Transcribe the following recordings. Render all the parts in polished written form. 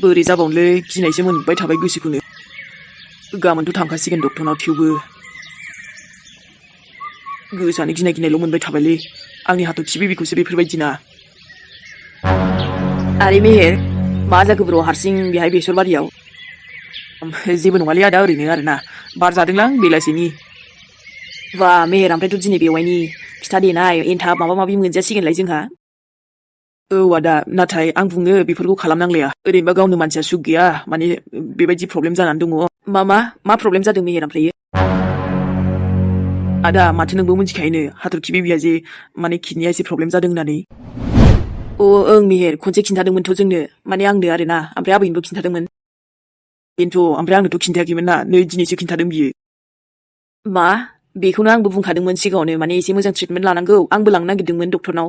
बोरै जाबावनोलै गिनायसो मोनबाय थाबाय गोसोखौनो गाबोनथ' थांखासिगोन डक्टरनाव थेवबो गोसोआनो गिनायल' मोनबाय थाबायलै आंनि हाथरखि बेबिखौसो बेफोरबायदिना आरे मेहेर मा जाखो ब्र' हारसिं बेहाय बेसर बारियाव जेबो नङालै आदा ओरैनो आरोना बार जादोंलां बेलासिनि बा मेहेर ओमफ्रायथ' दिनै बेवाइनि फिथा देनाय एन्थाब माबा माबि मोनजासिगोनलाय जोंहा औ आदा नाथाय आं बुङो बेफोरखौ खालामनांलाया ओरैनोबा गावनो मानसिया सुख गैया माने बेबायदि प्रब्लेम जानानै दङ मा प्रब्लेम जादों मेहेर ओमफ्रायो आदा माथो नोंबो मिथिखायोनो हाथरखि बेबिया जे माने किडनिया एसे प्रब्लेम जादों होननानै ओं मेहेर खनसे खिन्थादोंमोनथ' जोंनो माने आंनो आरोना ओमफ्राय आबैनोबो खिन्थादोंमोन बेनोथ' ओमफ्राय आंनोथ' खिन्थायाखैमोन ना नै दिनैसो खिन्थादों बियो मा बेखौनो आंबो बुंखादोंमोन सिगाङावनो माने एसे मोजां ट्रिटमेन्ट लानांगौ आंबो लांनो नागिरदोंमोन डक्टरनाव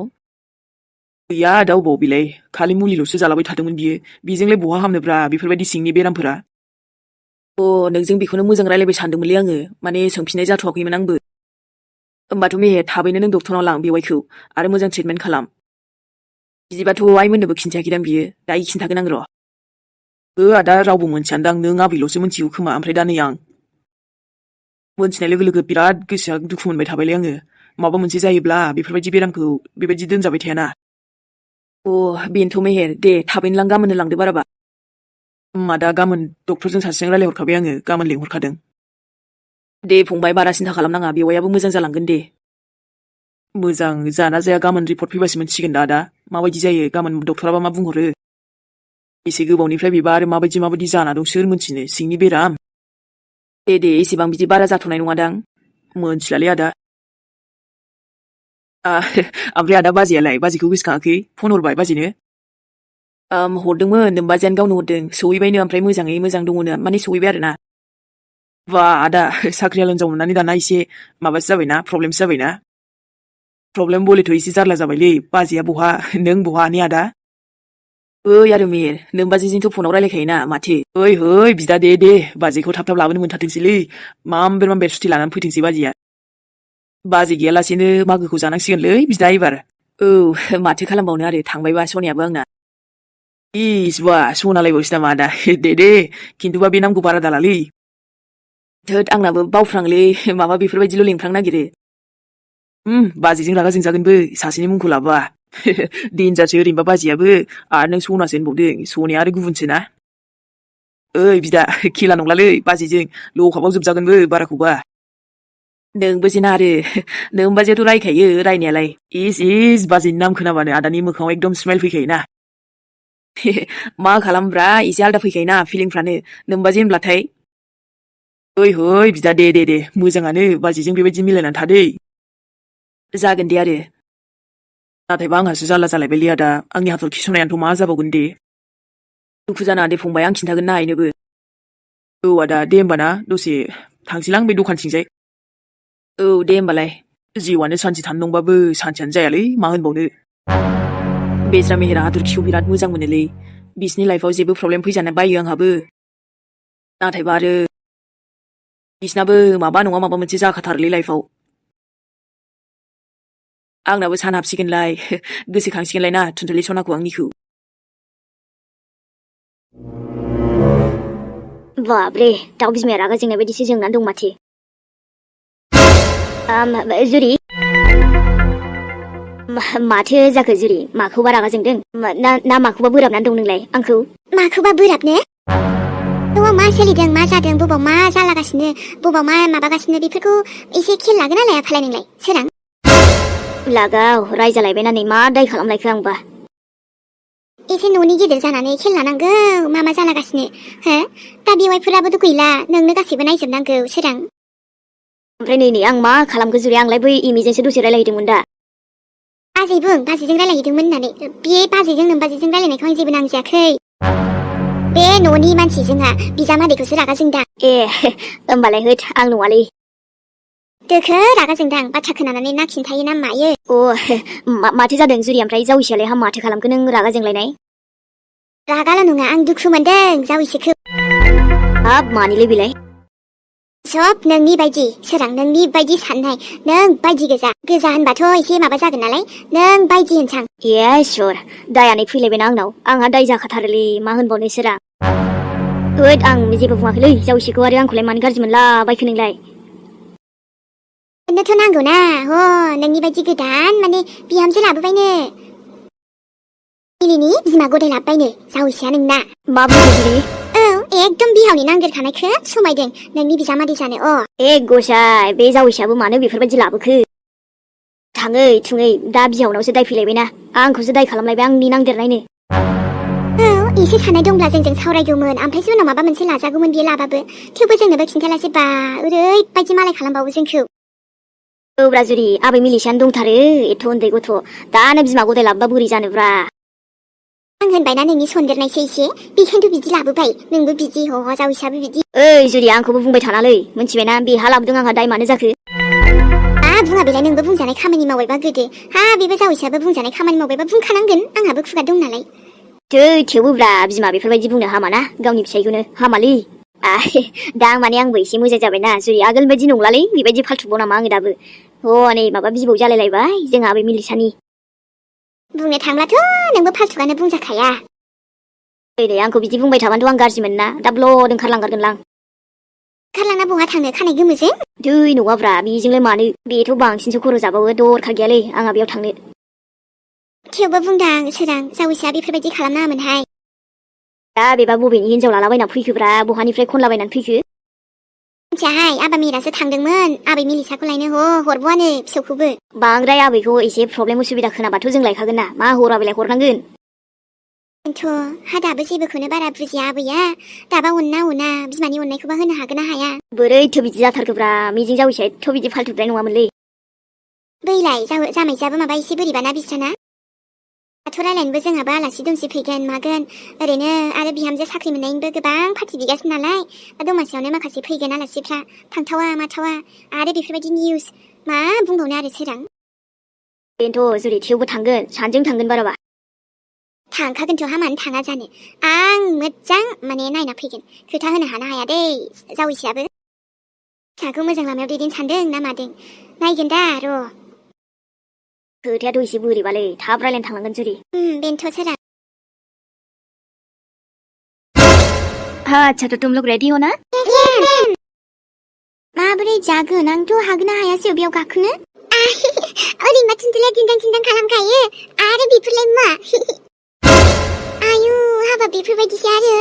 गैया आदा अबाव बिलाय खालि मुलिल'सो जालाबाय थादोंमोन बियो बेजोंलाय बहा हामनोब्रा बेफोरबायदि सिंनि बेरामफोरा नोंजों बेखौनो मोजां रायलायबाय सानदोंमोनलै आङो माने सोंफिननाय जाथ'वाखैमोन आंबो होमबाथ' मेहेर थाबैनो नों डक्टरनाव लां बेवाइखौ आरो मोजां ट्रिटमेन्ट खालाम बिदिबाथ' आइमोननोबो खिन्थायाखैदां बियो दायो खिन्थागोन आं र' आदा रावबो मोनथियानदां नों आबैल'सो मिथिगौ खोमा ओमफ्राय दा नै आं मोनथिनाय लोगो लोगो बिराद गोसोआ दुखु मोनबाय थाबायलै आङो माबा मोनसे जायोब्ला बेफोरबायदि बेरामखौ बेबायदि दोनजाबाय थायाना बेनोथ' मेहेर दे थाबैनो लां गाबोननो लांदो बाराबा दा गाबोन डक्टरजों सासेजों रायलायहरखाबाय आङो गाबोन लिंहरखादों दे फंबाय बारा सिन्था खालामनाङा बेवाइयाबो मोजां जालांगोन दे मोजां जाना जाया गाबोन रिपर्ट फैबासो मिथिसिगोन दा आदा माबायदि जायो गाबोन डक्टराबा मा बुंहरो एसे गोबावनिफ्राय बेबा आरो माबायदि जाना दं सोर मिथिनो सिंनि बेराम दे एसेबां बिदि बारा जाथ'नाय नङादां मोनथिलालै आदा ओमफ्राय आदा बाजैयालाय बाजैखौ गोसोखाङाखै फन हरबाय बाजैनो हरदोंमोन नोमबाजैयानो गावनो हरदों सहैबायनो ओमफ्राय मोजाङै मोजां दङनो माने सहैबाय आरोना बा आदा साख्रियाल हिनजाव मोननानै दाना एसे माबासो जाबायना प्रब्लेमसो जाबायना प्रब्लेम बलेथ' एसे जारला जाबायलै बाजैया बहा नों बहा ने आदा आरो मेहेर नोमबाजैजोंथ' फनाव रायलायखायोना माथो है बिदा दे बाजैखौ थाब लाबोनो मोनथारथोंसैलै मामबेर सुथि लानानै फैथोंसै बाजैया बाजै गैयालासेनो मागोखौ जानांसिगोनलै बिदा एबार माथो खालामबावनो आरो थांबायबा सनायाबो आंना बा सनालायबावसै नामा आदा दे खिन्थुबा बे नामखौ बारा दालालै थोद आंनाबो बावफ्रांलै माबा बेफोरबायदिल' लिंफ्रांनो नागिरो बाजैजों रागा जोंजागोनबो सासेनि मुंखौ लाबोआ देनजारसो ओरैनोबा बाजैयाबो आरो नों सनासो होनबावदों सनाया आरो गुबुनसो ना बिदा खेला नंलालै बाजैजों लकाबाव जोबजागोनबो बाराखौबा नोंबो जेना आरो नोमबाजैयाथ' रायखायो रायनायालाय इस बाजैनि नाम खोनाबानो आदानि मोखाङाव एकदम स्माइल फैखायोना मा खालामब्रा एसे आलदा फैखायोना फिलिंफ्रानो नोमबाजै होनब्लाथाय है बिदा दे मोजाङानो बाजैजों बेबायदि मिलायनानै थादै जागोन दे आरो नाथायबा आंहासो जारला जालायबायलै आदा आंनि हाथरखि सनायानोथ' मा जाबावगोन दे दुखु जानाङा दे फंबाय आं खिन्थागोन ना आइनोबो आदा दे होमबा ना दसे थांसैलां बे दखानथिंजाय दे होमबालाय जिउआनो सानसे थानो दंबाबो सानसेयानो जायालै मा होनबावनो बेज्रा मेहेरा हाथरखिखौ बिराद मोजां मोनोलै बिसिनि लाइफआव जेबो प्रब्लेम फैजानो बायो आंहाबो नाथायबा आरो बिसिनाबो माबा नङा माबा मोनसे जाखाथारोलै लाइफआव आंनाबो सान हाबसिगोनलाय गोसोखांसिगोनलाय ना थुनथुलि सनाखौ आंनिखौ बाब्रे दाउ बिमाया रागा जोंनाय बायदिसो जोंनानै दं माथो जुरि माथो जाखो जुरि माखौबा रागा जोंदों ना माखौबा बोराबनानै दं नोंलाय आंखौ माखौबा बोराबनो न'आव मा सोलिदों मा जादों बबाव मा जालागासिनो बबाव मा माबागासिनो बेफोरखौ एसे खेल लागोन ना लाया फालाय नोंलाय सोरां लागाव रायजालायबायनानै मा दाय खालामलायखो आंबा एसे न'नि गिदिर जानानै खेल लानांगौ मा जालागासिनो हो दा बेवाइफोराबोथ' गैला नोंनो गासैबो नायजोबनांगौ सोरां ओमफ्राय नै आं मा खालामखो जुरि आंलाय बै इमिजोंसो दसे रायलायहैदोंमोन दा बाजैजों रायलायहैदोंमोन होननानै बे बाजैजों नोमबाजैजों रायलायनायखौ आं जेबो नांजायाखै बे न'नि मानसि जोंहा बिजामादैखौसो रागा जोंदां होमबालाय होद आं नङालै दोखो रागा जोंदां बाथ्रा खोनानानै ना खिन्थायो ना मायो माथो जादों जुरि ओमफ्राय जावैसोआलाय माथो खालामखो नों रागा जोंलायनाय रागाल' नङा आं दुखु मोनदों जावैसोखौ हाब मानिलै बेलाय सब नोंनि बायदि सोरां नोंनि बायदि साननाय नों बायदि गोजा गोजा होनबाथ' एसे माबा जागोन नालाय नों बायदि होनसां इसर दायानै फैलायबायना आंहा दाय जाखाथारोलै मा होनबावनो सोरा होद आं जेबो बुङाखैलै जावसिखौ आरो आंखौलाय मानो गाज्रि मोनला बायखो नोंलाय मोननोथ' नांगौना नोंनि बायदि गोदान माने बिहामजो लाबोबायनो मिलिनि बिमा गदाय लाबोबायनो जावैसोआ नोंना मा बुंदों जुलि औ एकदम बिहावनि नांदेरखानाय खोब समायदों नोंनि बिजामादै जानो गसाय बे जावैसोआबो मानो बेफोरबायदि लाबोखो थाङै थुङै दा बिहावनावसो दाय फैलायबायना आंखौसो दाय खालामलायबाय आंनि नांदेरनायनो औ एसे साननाय दंब्ला जोंजों सावरायगौमोन ओमफ्रायसो उनाव माबा मोनसे लाजागौमोन बियो लाबाबो थेवबो जोंनोबो खिन्थायालासे बा ओरैबायदि मालाय खालामबावो जोंखौ औब्रा जुरि आबै मिलिसानो दंथारो एथ' उन्दै गथ' दानो बिमा गदाय लाबोबा बोरै जानोब्रा आं होनबायना नोंनि सन्देरनायसो एसे बेखायनोथ' बिदि लाबोबाय नोंबो बिदि जावैसाबो बिदि ओइ जुरि आंखौबो बुंबाय थानालै मिन्थिबायना बेहा लाबोदों आंहा दाय मानो जाखो बुङा बेलाय नोंबो बुंजानाय खामानि मावबायबा गोदो बेबो जावैसाबो बुंजानाय खामानि मावबायबा बुंखानांगोन आंहाबो खुगा दं नालाय थेवबोब्रा बिमा बेफोरबायदि बुंनो हामाना गावनि फिसाइखौनो हामालै दा माने आंबो एसे मोजां जाबायना जुरि आगोल बायदि नंलालै बेबायदि फाल्थुबाव नामा आङो दाबो नै माबा बिबौ जालायलायबाय जोंहा आबै मिलिसानि बुंनो थांब्लाथ' नोंबो फाल्थुआनो बुंजाखाया ओरै आंखौ बिदि बुंबाय थाबानोथ' आं गाज्रि मोनना दा ब्लद ओंखारलांगारगोनलां ओंखारलांना बहा थांनो खानाय गोमोजों नङाब्रा बेजोंलाय मानो बेथ' बांसिनसो खर' जाबावो दरखार गैयालै आंहा बेयाव थांनो थेवबो बुंदां सोरां जावैसोआ बेफोरबायदि खालामनाङामोनहाय दा बेबा बबेनि हिनजाव लालाबायना फैखोब्रा बहानिफ्राय खनलाबायनानै फैखो मिथियाहाय आबा मिरासो थांदोंमोन आबै मिलिसाखौ लायनो हरबोआनो फिसौखौबो बांद्राय आबैखौ एसे प्रब्लेम उसुबिदा खोनाबाथ' जों लायखागोन ना मा हराबालाय हरनांगोन दाबो जेबोखौनो बारा बुजिया आबैया दाबा अना बिमानि अननायखौबा होनो हागोन ना हाया बोरैथ' बिदि जाथारखोब्रा मिजिं जावैसोआ एथ' बिदि फाल्थुद्राय नङामोनलै बैलाय जामाइजाबो माबा एसे बोरैबाना बिस्राना दाथ' रायलायनोबो जोंहाबो आलासि दुमसि फैगोन मागोन ओरैनो आरो बिहामजो साख्रि मोननायनिबो गोबां पार्टि बिगासिनो नालाय दमासियावनो माखासे फैगोन आलासिफ्रा थांथावा माथावा आरो बेफोरबायदि निउस मा बुंबावनो आरो सोरां बेनोथ' जुरि थेवबो थांगोन सानजों थांगोन बाराबा थांखागोनथ' मानो थाङा जानो आं मोजां माने नायना फैगोन खोथा होनो हानो हाया दै जावैसोआबो फिसाखौ मोजां लामायाव दैदेन सानदों ना मादों नायगोन दा र' खोथायाथ' एसे बोरैबालै थाब रायलायनो थांनांगोन जुरि बेनोथ' सोरां अच्छा तो तुम लोग रेडी हो ना माबोरै जागोन आंथ' हागोन ना हायासै बेयाव गाखोनो ओरैमा थुनथुलाया दिन्दां दिन्दां खालामखायो आरो बेफोरलाय मा आयु हाबाब बेफोरबायदिसो आरो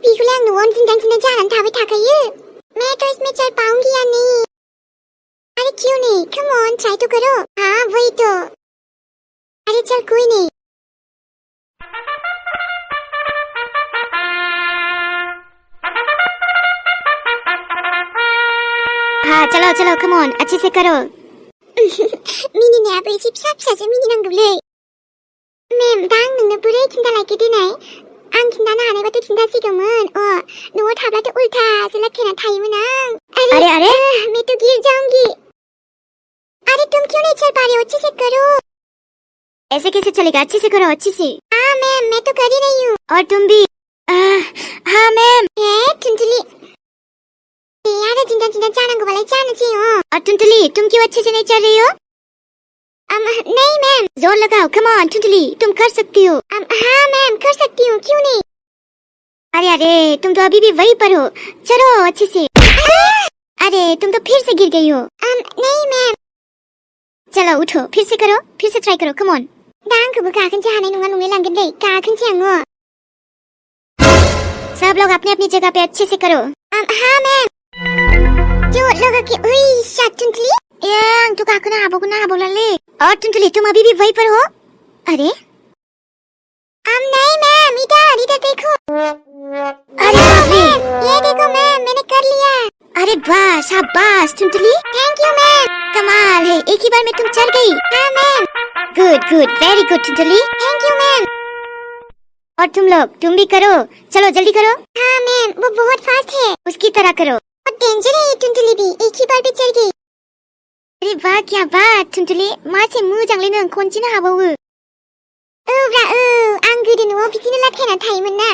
बेखौलाय आं न'आवनो दिन्दां दिन्दां जानानै थाबाय थाखायो मैं तो इसमें चल पाऊंगी या नहीं अरे क्यों नहीं कम ऑन ट्राई तो करो हाँ वही तो अरे चल कोई नहीं हाँ चलो चलो कम ऑन अच्छे से करो मिनी ने आबो एसे फिसा फिसासो मिनि नांगौलै मेम दा आं नोंनो बोरै खिन्थालायखो दिनै आं खिन्थानो हानायबाथ' खिन्थासिगौमोन न'आव थाब्लाथ' उल्थासो लटकेना थायोमोन आं अरे मैं तो गिर जाऊंगी अरे तुम क्यों नहीं चल पा रहे हो अच्छे से करो ऐसे कैसे चलेगा अच्छे से करो अच्छे से हाँ मैम मैं तो कर ही रही हूँ और तुम भी हाँ मैम टुनटुली यार जिंदा जिंदा जानांगौ वाला जानोसै और टुनटुली तुम क्यों अच्छे से नहीं चल रही हो नहीं मैम जोर लगाओ कम ऑन टुनटुली तुम कर सकती हो हाँ मैम कर सकती हूँ क्यों नहीं अरे तुम तो अभी भी वहीं पर हो चलो अच्छे से अरे तुम तो फिर से गिर गई हो नहीं मैम चलो उठो फिर से ट्राई करो कम ऑन दांखौबो गाखोनोसो हानाय नङा नंलाय लांगोन दै गाखोनोसै आङो सब लोग अपनी अपनी जगह पे अच्छे से करो हाँ मैम जो लोगों की उई टुनटुली आं तो गाखोनो हाबावगोन ना हाबावलालै और टुनटुली तुम अभी भी वहीं पर हो अरे नहीं मैम इधर देखो अरे मैम ये देखो मैम मैंने कर लिया अरे वाह शाबाश टुनटुली थैंक यू मैम कमाल है एक ही बार में तुम चढ़ गई हाँ मैम गुड वेरी गुड टुनटुली थैंक यू मैम और तुम भी करो चलो जल्दी करो हाँ मैम वो बहुत फास्ट है उसकी तरह करो और डेंजर है ये टुनटुली भी एक ही बार में चढ़ गई अरे वाह क्या बात टुनटुली मासे मोजांलै नों खनसेनो हाबावो आं गोदो न'आव बिदिनो लाथायना थायोमोन ना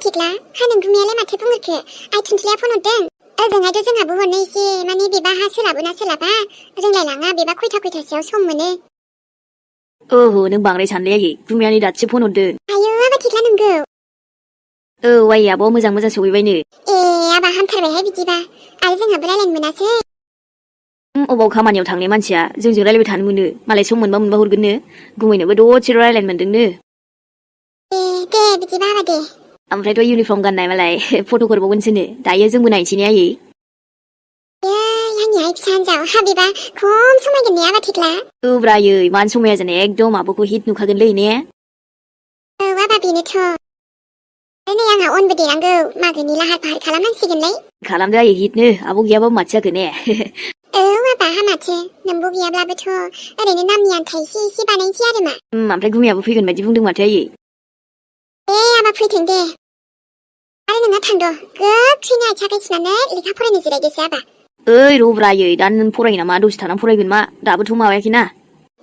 थिगला हा नों गुमियालाय माथो बुंगोरखो आइ थुनथुलिया फन हरदों ओजोंहायथ' जोंहाबो हरनो एसे माने बेबा हा सोलाबोना सोलाबा रोंलायलाङा बेबा खयथासोआव सम मोनो ओहो नों बांद्राय सानलै आयै गुमियानि दासो फन हरदों आयौ आबा थिगला नोंगौ औ आयै आब' मोजां सहैबायनो ए आबा हामथारबायहाय बिदिबा आरो जोंहाबो रायलायनो मोनासै अबाव खामानियाव थांनाय मानसिया जोंजों रायलायबाय थानो मोनो मालाय सम मोनबा हरगोननो गुमैनोबो दसेल' रायलायनो मोनदोंनो ए दे बिदिबा आबा दे ओमफ्रायथ' इउनिफर्म गाननाय मालाय फट' हरबावगोनसोनो दायो जोंबो नायनोसै ने आयै आंनि आइ फिसा हिनजाव हाबिबा खम समायगोन ने आबा थिगला औब्रा आयै मानो समाया जानो एकदम आब'खौ हिट नुखागोनलै ने औ आबा बेनोथ' नै आंहा अनबो देनांगौ मागोनि लाहार फाहार खालामनांसिगोनलै खालामदो आयै हिटनो आब' गैयाबाबो माथो जाखो ने औ आबा हामाथो नोंबो गैयाब्लाबोथ' ओरैनो नामनि आन्था एसे बानायनोसै आरो मा ओमफ्राय गुमियाबो फैगोन बायदि बुंदों माथो आयै दे आबा फैथों दे आरो नोंहा थांद' गोख्रैनो आथिं आखाइ सुनानै लेखा फरायनो जिरायदोसो आबा ओइ रब्रा आयै दा नों फरायो नामा दसे थानानै फरायगोन मा दाबोथ' माबायाखैना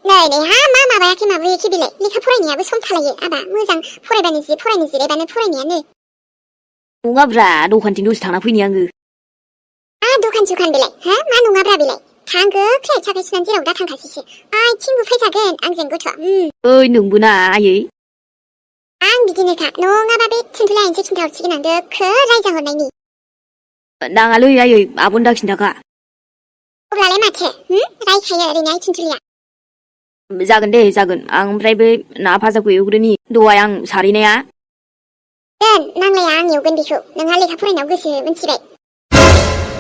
नै हा मा माबायाखै माबायाखै बेलाय लेखा फरायनायाबो सम थालायो आबा मोजां फरायनो जिरायबानो फरायनायानो नङाब्रा दखानथिं दसे थांना फैनि आङो दखान सखान बेलाय हा मा नङाब्रा बेलाय थां गोख्रै आथिं आखाइ सुनानै जेराव दा थांखासैसो आथिं बुफायजागोन आंजों गथ'आ ओइ नोंबो ना आयै आं बिदिनोखा नङाबा बे थुनथुलाय आइनोसो खिन्थाहरसिगोन आं दोखो रायजाहरनायनि नाङालै आयै आब'नो दा खिन्थाखा अब्लालाय माथो रायखायो ओरैनो आइ थुनथुलिया जागोन दे जागोन आं ओमफ्राय बे ना भाजाखौ एवग्रोनि दहाय आं सारैनाया दोन नांलाया आं एवगोन बेखौ नोंहा लेखा फरायनायाव गोसो मिन्थिबाय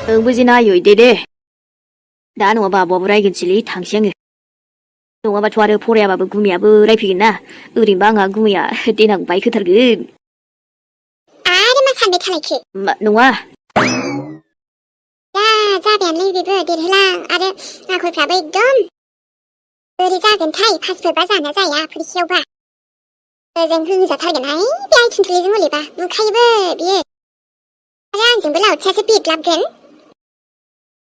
नोंबो जेना आयै दे दा नङाबा आब'आबो रायगोनसैलै थांसै आङो नङाबाथ' आरो फरायाबाबो गुमैयाबो रायफैगोन ना ओरैनोबा आंहा गुमैया देनां बाइक होथारगोन आरो मा सानबाय थानायखो नङा जाबायानोलै बेबो देरहोलां आरो आखलफ्राबो एकदम बोरै जागोनथाय पासफोरबा जाना जाया फरिखायावबा ओजों होजाथारगोनहाय बे आइ थुनथुलिजों हलेबा बुखायोबो बियो आरो आंजोंबो लावथियासो बेदलाबगोन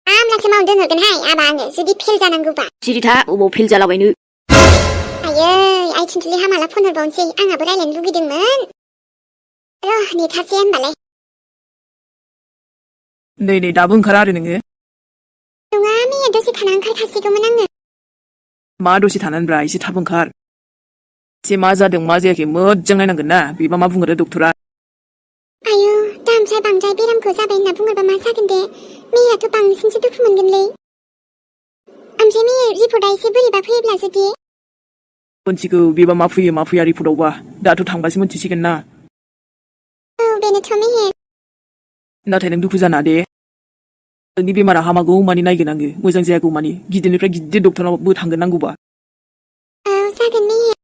आमलासो मावनो दोनहरगोनहाय आबा आङो जुदि फेल जानांगौबा सिरिथा अबाव फेल जालाबायनो आयै आइ थुनथुलिहा माला फन हरबावनोसै आंहाबो रायलायनो लुगैदोंमोन र' नेथारसै होनबालाय नै दाबो ओंखारा आरो नोङो नङा मैया दसे थाना ओंखारखासिगौमोन आङो मा दसे थानानैब्रा एसे थाब ओंखार एसे मा जादों मा जायाखै मोजां नायनांगोन ना बेबा मा बुङो डक्टरा आयु दा ओमफ्राय बांद्राय बेरामखौ जाबाय होनना बुङोबा मा जागोन दे मेहेराथ' बांसिनसो दुखु मोनगोनलै ओमफ्राय मेहेर रिपर्टआ एसे बोरैबा फैयोब्ला जुदि मोनथिगौ बेबा मा फैया रिपर्टआवबा दाथ' थांबासो मोनथिसिगोन ना औ बेनोथ' मेहेर नाथाय नों दुखु जाना दे नोंनि बेमारा हामागौ मानि नायगोन आङो मोजां जायागौ मानि गिदिरनिफ्राय गिदिर डक्टरनावबो थांगोन नांगौबा औ जागोन मेहेर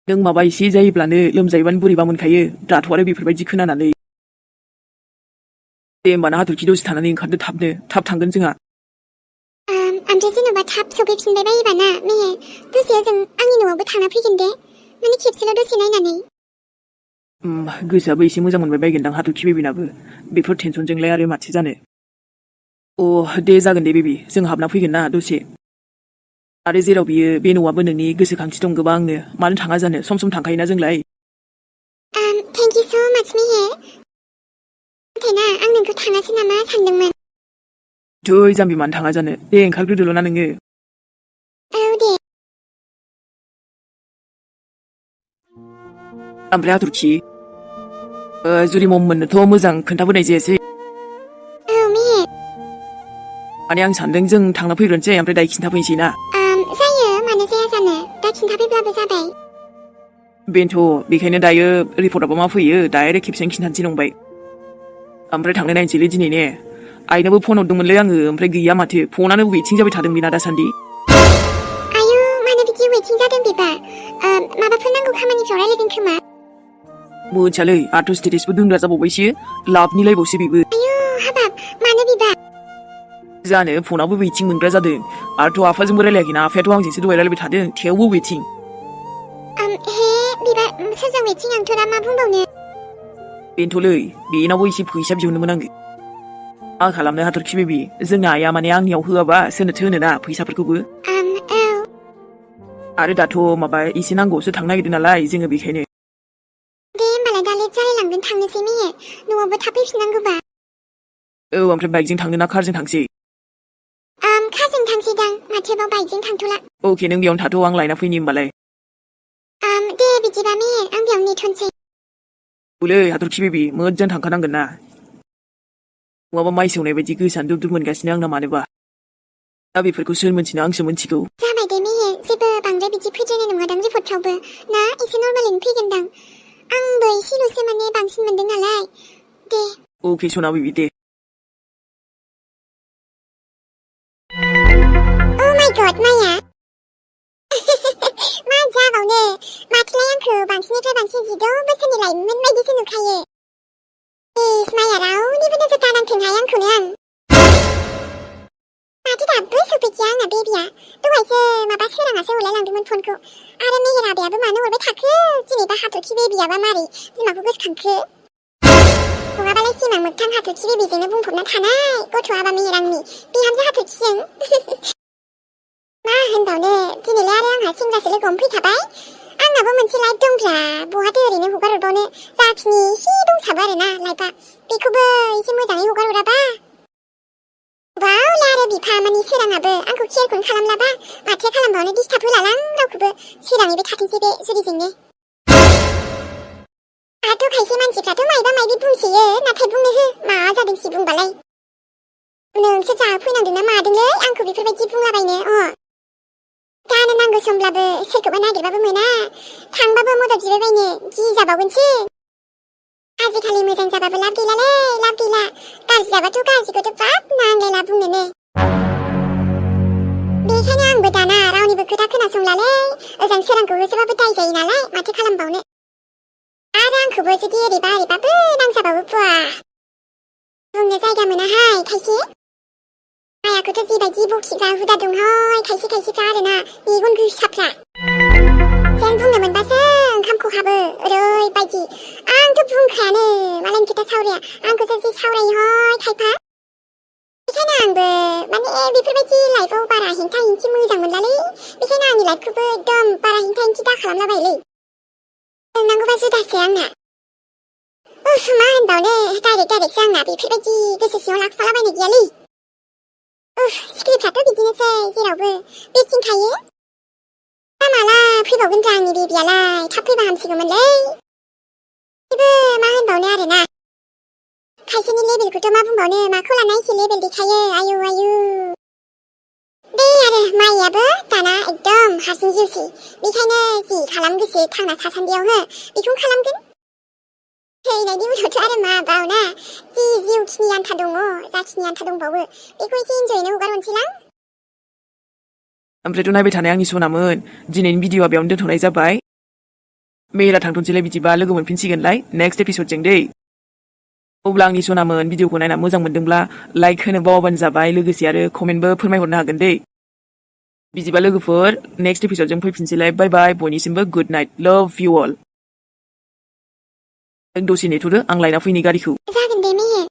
नों माबा एसे जायोब्लानो लोमजायोबानो बोरैबा मोनखायो दाथ' आरो बेफोरबायदि खोनानानै दे होमबाना हाथरखि दसे थानानै ओंखारदो थाब थांगोन जोंहा ओमफ्राय जेन'बा थाब सफैफिनबाय बायोबा ना मेहेर दसे ओजों आंनि न'आवबो थांना फैगोन दे माने खेबसेल' दसे नायनानै गोसोआबो एसे मोजां मोनबाय बायगोनदां हाथरखि बेबिनाबो बेफोर टेनसनजोंलाय आरो माथो जानो दे जागोन दे बेबि जों हाबना फैगोन ना दसे आरो जेराव बियो बे न'आबो नोंनि गोसोखांथि दं गोबांनो मानो थाङा जानो सम सम थांखायोना जोंलाय थेंक इउ स' माच मेहेर नाथाय ना आं नोंखौ थाङासै नामा सानदोंमोन थै जाम्बि मानो थाङा जानो दे ओंखारग्रोदोल' ना नोङो औ दे ओमफ्राय हाथरखि जुरि मम मोननोथ' मोजां खोन्थाबोनाय जायासै औ मेहेर माने आं सानदों जों थांना फैग्रोनोसै ओमफ्राय दायो खिन्थाफैनोसै ना जायो मानो जाया जानो दा खिन्थाफैब्लाबो जाबाय बेनोथ' बेखायनो दायो रिपर्टआबो मा फैयो डाइरेक्ट खेबसेनो खिन्थानोसै नंबाय ओमफ्राय थांनाय नायनोसैलै दिनै ने आइनोबो फन हरदोंमोनलै आङो ओमफ्राय गैया माथो फनानो वेटिं जाबाय थादों बेना दासान्दि आयु मानो बिदि वेटिं जादों बेबा माबाफोर नांगौ खामानिफ्राव रायलायदों खोमा मोनथियालै आर्ट स्टेटासबो दोनग्रा जाबावबायसो लाभनिलायबावसो बेबो आयु हाबाब मानो बिबा जानो फनाबो वेटिं मोनग्रा जादों आरोथ' आफाजोंबो रायलायाखैना आफायाथ' आंजोंसो दहाय रायलायबाय थादों थेवबो वेटिं हे बिबा सोरजों वेटिं आंथ' दा मा बुंबावनो बेनोथ'लै बेनावबो एसे फैसा बिहरनोमोन आङो मा खालामनो हाथरखि बेबि जोंना आइया माने आंनियाव होआबा सोरनोथो होनोना फैसाफोरखौबो औ आरो दाथ' माबा एसे नांगौसो थांनो नागिरदों नालाय जोङो बेखायनो दे होमबालाय दा लेट जालायलांगोन थांनो न'आवबो थाब फैफिननांगौबा औ ओमफ्राय बाइकजों थांनो ना कारजों थांसै कारजों थांसैदां माथो बाव बाइकजों थांथ'ला अके नों बेयावनो थाथ' आं लायना फैनि होमबालाय दे बिदिबा मेहेर आं बेयावनो नेथ'नोसै औलै हाथरखि बेबि मोजां थांखानांगोन ना नङाबा माइ सौनाय बायदि गोसानो दुब दुब मोनगासिनो आंना मानोबा दा बेफोरखौ सोर मोनथिनो आंसो मोनथिगौ जाबाय दे मेहेर जेबो बांद्राय बिदि फैद्रायनाय नङादां रिपर्टफ्रावबो ना एसे नर्मालैनो फैगोनदां आंबो एसेल'सो माने बांसिन मोनदों नालाय दे अके सना baby Day Oh my god, माया मा जाबावनो माथोलाय आंखौ बांसिननिफ्राय बांसिन 16 बोसोरनि लाइमोन बायदिसो नुखायो इस माया रावनिबो नोजोर दानांथोंहाय आंखौनो आं माथो दाबो सफैदिया आंना बेबिया दहायसो माबा सोराङासो हरलायलांदोंमोन फनखौ आरो मेहेर आबायाबो मानो हरबाय थाखो दिनैबा हाथरखि बेबियाबा मारै बिमाखौ गोसोखांखो नङाबालाय सिमां मोगथां हाथरखि बेबिजोंनो बुंफबना थानाय गथ'आबा मेहेर आंनि बिहामजो हाथरखिजों मा होनबावनो दिनैलाय आरो आंहा सेंग्रासो लोगो हमफैखाबाय आंनाबो मोनसे लाइफ दंब्रा बहाथो ओरैनो हगार हरबावनो जाखिनि एसे दंसाबो आरोना लाइफआ बेखौबो एसे मोजाङै हगार हराबा बावला आरो बिफा मानि सोराङाबो आंखौ केयारखौनो खालामलाबा माथो खालामबावनो डिस्टार्ब होलालां रावखौबो सोराङैबो थाथोंसै बे जुरिजोंनो आरो खायसे मानसिफ्राथ' मायबा मायबि बुंसोयो नाथाय बुंनो हो मा जादोंसै बुंबालाय नोंसो जाफैनांदों ना मादोंलै आंखौ बेफोरबायदि बुंलाबायनो दानो नांगौ समब्लाबो सोरखौबा नागिरबाबो मोना थांबाबो मदद बिबायबायनो गिजाबावगोनसो आजिखालि मोजां जाबाबो लाब गैलालै लाब गैला गाज्रि जाबाथ' गाज्रिखौथ' बाब नांलायला बुंनोनो बेखायनो आंबो दाना रावनिबो खोथा खोनासंलालै ओजों सोरांखौ होसोबाबो दाय जायो नालाय माथो खालामबावनो आरो आंखौबो जुदि ओरैबा ओरैबाबो नांजाबावो बुआ बुंनो जायगा मोनाहाय खायसे मायाखौथ' जिबायदि बखिग्रा हुदा दंहाय खायसे खायसेफ्रा आरोना मेगन गोसाफ्रा जों बुंनो मोनबासो ओंखाम खहाबो ओरैबायदि आंथ' बुंखायानो मालायनि खोथा सावराया आंखौसो जि सावरायोहाय खायफा बेखायनो आंबो माने बेफोरबायदि लाइफआव बारा हेंथा हेंथि मोजां मोनलालै बेखायनो आंनि लाइफखौबो एकदम बारा हेंथा हेंथि दा खालामलाबायलै नंनांगौबा जुदासो आंना मा होनबावनो डाइरेक्टसो आंना बेफोरबायदि गोसो सिङाव लाखुमालाबायनाय गैयालै सिख्रिफ्राथ' बिदिनोसै जेरावबो बेथिं थायो दा माला फैबावगोन आंनि बेबियालाय थाब फैबा हामसिगौमोनलै जेबो मा होनबावनो आरोना खायसेनि लेबेलखौथ' मा बुंबावनो माखौ लाना एसे लेबेल देखायो आयु आयु बे आरो माइयाबो दाना एकदम हारसिं जिउसै बेखायनो जि खालाम गोसो थांना थासान्दियाव बेखौनो खालामगोन थैनायनि उनावथ' आरो मा बावना जि जिउखिनि आन्था दङ जाखिनि आन्था दंबावो बेखौ एसे इन्जयनो हगार हरनोसैलां ओमफ्रायथ' नायबाय थानाय आंनि सनामोन दिनैनि भिडिअ'आ बेयावनो दोनथ'नाय जाबाय मेहेरा थांथ'नोसैलाय बिदिबा लोगो मोनफिनसिगोनलाय नेक्स्ट एपिसडजों दै अब्ला आंनि सनामोन भिडिअ'खौ नायना मोजां मोनदोंब्ला लाइक होनो बावाबानो जाबाय लोगोसे आरो कमेन्टबो फोरमायहरनो हागोन दै बिदिबा लोगोफोर नेक्स्ट एपिसडजों फैफिनसैलाय बाय बाय बयनिसिमबो गुड नाइट लाभ इउ अल दसे नेथ'दो आं लायना फैनि गारिखौ जागोन दे मेहेर